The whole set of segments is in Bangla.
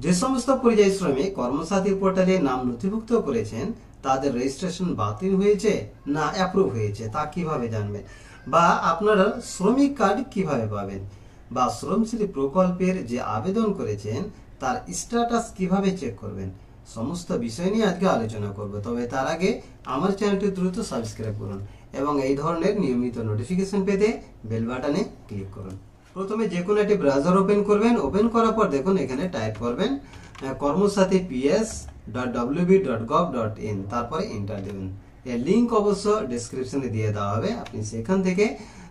যে সমস্ত পরিযায়ী শ্রমিক কর্মসাথী পোর্টালে নাম নথিভুক্ত করেছেন তাদের রেজিস্ট্রেশন বাতিল হয়েছে না অ্যাপ্রুভ হয়েছে তা কিভাবে জানবেন, বা আপনারা শ্রমিক কার্ড কিভাবে পাবেন, বা শ্রমশ্রী প্রকল্পের যে আবেদন করেছেন তার স্ট্যাটাস কিভাবে চেক করবেন, সমস্ত বিষয় নিয়ে আজকে আলোচনা করব। তবে তার আগে আমার চ্যানেলটি দ্রুত সাবস্ক্রাইব করুন এবং এই ধরনের নিয়মিত নোটিফিকেশন পেতে বেল বাটনে ক্লিক করুন। প্রথমে যে কোনো একটি ব্রাউজার ওপেন করবেন। ওপেন করার পর দেখুন এখানে টাইপ করবেন কর্মসাথী ps.wb.gov.in, তারপরে এন্টার দেবেন। এর লিঙ্ক অবশ্য ডেসক্রিপশনে দিয়ে দেওয়া হবে, আপনি সেখান থেকে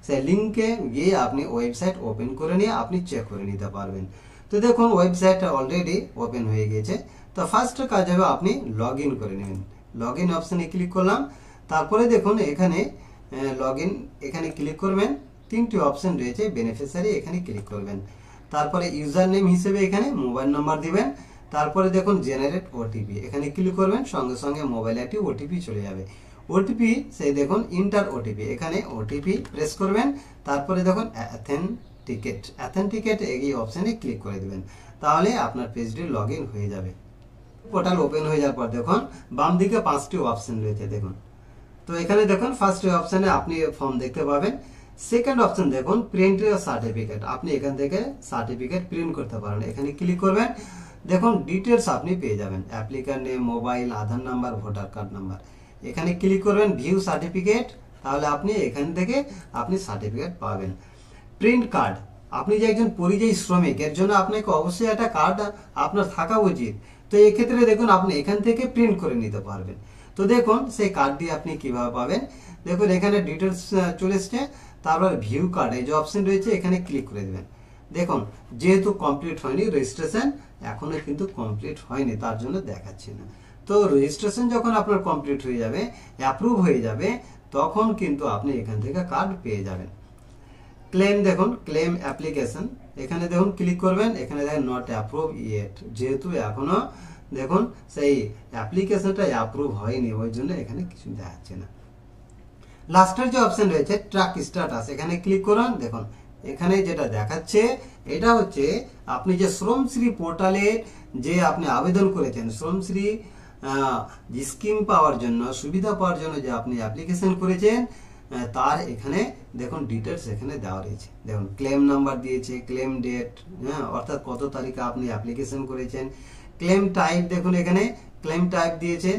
সেই লিঙ্কে গিয়ে আপনি ওয়েবসাইট ওপেন করে নিয়ে আপনি চেক করে নিতে পারবেন। তো দেখুন ওয়েবসাইটটা অলরেডি ওপেন হয়ে গেছে। তো ফার্স্ট কাজ হবে আপনি লগ ইন করে নেবেন। লগ ইন অপশানে ক্লিক করলাম, তারপরে দেখুন এখানে লগ ইন এখানে ক্লিক করবেন। তিনটি অপশন রয়েছে, বেনিফিশিয়ারি এখানে ক্লিক করবেন। তারপরে ইউজার নেম হিসেবে এখানে মোবাইল নাম্বার দিবেন। তারপরে দেখুন জেনারেট ওটিপি এখানে ক্লিক করবেন, সঙ্গে সঙ্গে মোবাইলে একটি ওটিপি চলে যাবে। ওটিপি সেই দেখুন ইন্টার ওটিপি, এখানে ওটিপি প্রেস করবেন। তারপরে দেখুন অ্যাথেন্টিকেট এই অপশানে ক্লিক করে দেবেন, তাহলে আপনার পেজটি লগ ইন হয়ে যাবে। পোর্টাল ওপেন হয়ে যাওয়ার পর দেখুন বাম দিকে 5টি অপশন রয়েছে দেখুন। তো এখানে দেখুন ফার্স্ট অপশানে আপনি ফর্ম দেখতে পাবেন। সেকেন্ড অপশন দেখুন প্রিন্ট সার্টিফিকেট, আপনি এখান থেকে সার্টিফিকেট প্রিন্ট করতে পারেন, এখানে ক্লিক করবেন। দেখুন ডিটেলস আপনি পেয়ে যাবেন, অ্যাপ্লিক্যান্ট নেম, মোবাইল, আধার নাম্বার, ভোটার কার্ড নাম্বার। এখানে ক্লিক করবেন ভিউ সার্টিফিকেট, তাহলে আপনি এখান থেকে আপনি সার্টিফিকেট পাবেন। প্রিন্ট কার্ড, আপনি যে একজন পরিযায়ী শ্রমিক এর জন্য আপনাকে অবশ্যই একটা কার্ড আপনার থাকা উচিত। তো এই ক্ষেত্রে দেখুন আপনি এখান থেকে প্রিন্ট করে নিতে পারবেন। তো দেখুন সেই কার্ডটি আপনি কিভাবে পাবেন, দেখুন এখানে ডিটেলস চলে এসছে। তারপর ভিউ কার্ড এই যে অপশন রয়েছে এখানে ক্লিক করে দেবেন। দেখুন যেহেতু কমপ্লিট হয়নি রেজিস্ট্রেশন, এখনো কিন্তু কমপ্লিট হয়নি, তার জন্য দেখাচ্ছি না। তো রেজিস্ট্রেশন যখন আপনার কমপ্লিট হয়ে যাবে, অ্যাপ্রুভ হয়ে যাবে, তখন কিন্তু আপনি এখান থেকে কার্ড পেয়ে যাবেন। ক্লেম দেখুন ক্লেম অ্যাপ্লিকেশন, এখানে দেখুন ক্লিক করবেন। এখানে দেখেন নট অ্যাপ্রুভ ইয়েট, যেহেতু এখনো দেখুন সেই অ্যাপ্লিকেশনটা অ্যাপ্রুভ হয়নি, ওই জন্য এখানে কিছু দেখাচ্ছে না। লাস্টের যে অপশন রয়েছে ট্র্যাক স্ট্যাটাস, এখানে ক্লিক করুন। দেখুন এখানে যেটা দেখাচ্ছে এটা হচ্ছে আপনি যে শ্রমশ্রী পোর্টালে যে আপনি আবেদন করেছেন, শ্রমশ্রী স্কিম পাওয়ার জন্য, সুবিধা পাওয়ার জন্য যে আপনি অ্যাপ্লিকেশন করেছেন, তার এখানে দেখুন ডিটেলস এখানে দেওয়া রয়েছে। দেখুন ক্লেম নাম্বার দিয়েছে, ক্লেম ডেট, অর্থাৎ কত তারিখে আপনি অ্যাপ্লিকেশন করেছেন। ক্লেম টাইপ দেখুন এখানে ক্লেম টাইপ দিয়েছে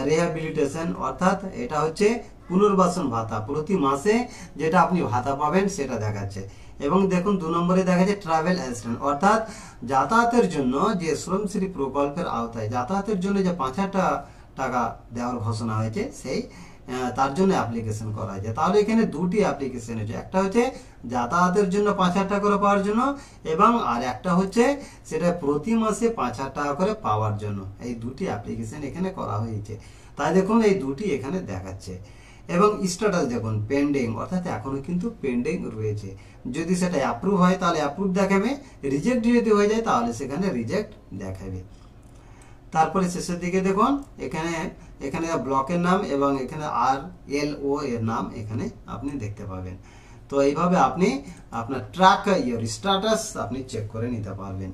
রিহ্যাবিলিটেশন, অর্থাৎ এটা হচ্ছে পুনর্বাসন ভাতা, প্রতি মাসে যেটা আপনি ভাতা পাবেন সেটা দেখাচ্ছে। এবং দেখুন 2 নম্বরে দেখাচ্ছে ট্রাভেল অ্যাসিস্ট্যান্ট, অর্থাৎ যাতায়াতের জন্য যে শ্রমশ্রী প্রকল্পের আওতায় যাতায়াতের জন্য যে 5,000 টাকা দেওয়ার ঘোষণা হয়েছে, সেই তার জন্য অ্যাপ্লিকেশন করা হয়েছে। তাহলে এখানে দুটি অ্যাপ্লিকেশন হয়েছে, একটা হচ্ছে যাতায়াতের জন্য 5,000 টাকা করে পাওয়ার জন্য, এবং আর একটা হচ্ছে সেটা প্রতি মাসে 5,000 টাকা করে পাওয়ার জন্য। এই দুটি অ্যাপ্লিকেশন এখানে করা হয়েছে, তাই দেখুন এই দুটি এখানে দেখাচ্ছে। এবং স্ট্যাটাস দেখুন পেন্ডিং, অর্থাৎ এখনো কিন্তু পেন্ডিং রয়েছে। যদি সেটা অ্যাপ্রুভ হয় তাহলে অ্যাপ্রুভ দেখাবে, রিজেক্ট যদি হয়ে যায় তাহলে সেখানে রিজেক্ট দেখাবে। তারপরে শেষের দিকে দেখুন এখানে ব্লকের নাম এবং এখানে RLO এর নাম এখানে আপনি দেখতে পাবেন। তো এইভাবে আপনি আপনার ট্র্যাক স্ট্যাটাস আপনি চেক করে নিতে পারবেন।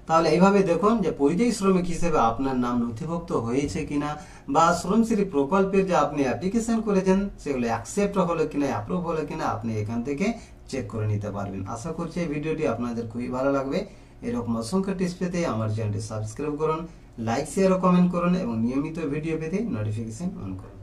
তাহলে এইভাবে দেখুন যে পরিযায়ী শ্রমিক হিসেবে আপনার নাম নথিভুক্ত হয়েছে কিনা, বা শ্রমশ্রী প্রকল্পের যে আপনি অ্যাপ্লিকেশন করেছেন সেগুলো অ্যাকসেপ্ট হলো কিনা, অ্যাপ্রুভ হলো কিনা, আপনি এখান থেকে চেক করে নিতে পারবেন। আশা করছি এই ভিডিওটি আপনাদের খুবই ভালো লাগবে। এরকম অসংখ্য টিপস পেতে আমার চ্যানেলটি সাবস্ক্রাইব করুন, লাইক শেয়ার ও কমেন্ট করুন এবং নিয়মিত ভিডিও পেতে নোটিফিকেশন অন করুন।